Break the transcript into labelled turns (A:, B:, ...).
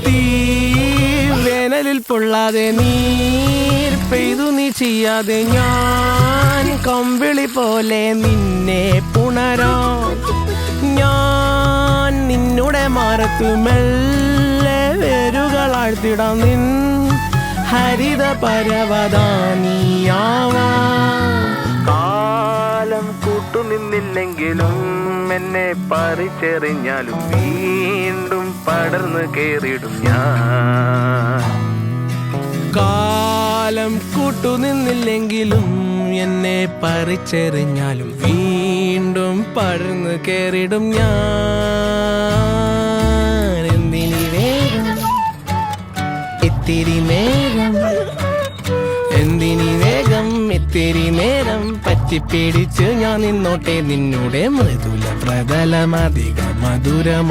A: തീ വേനലിൽ പൊള്ളാതെ നീർ പെയ്തു നീ ചെയ്യാതെ ഞാൻ കമ്പിളി പോലെ നിന്നെ പുണരാം ഞാൻ നിന്നുടെ മാറത്തു മെല്ലെ വേരുകളാഴ്ത്തിടാം നിൻ ഹരിത പരവതാനിയാവാം കാലം കൂട്ടുനിന്നില്ലെങ്കിലും എന്നെ പറിച്ചെറിഞ്ഞാലും വീണ്ടും പടർന്നു കേറിടും ഞാൻ കാലം കൂട്ടുനിന്നില്ലെങ്കിലും എന്നെ പറിച്ചെറിഞ്ഞാലും വീണ്ടും പടർന്നു കേറിടും ഞാൻ എന്തിനീ വേഗം ഇത്തിരി നേരം എന്തിനീ വേഗം ഇത്തിരി നേരം പറ്റിപ്പിടിച്ച് ഞാൻ നിന്നോട്ടെ നിന്നുടെ മൃദുല പ്രതലമധിക മധുരമതിമനോഹരം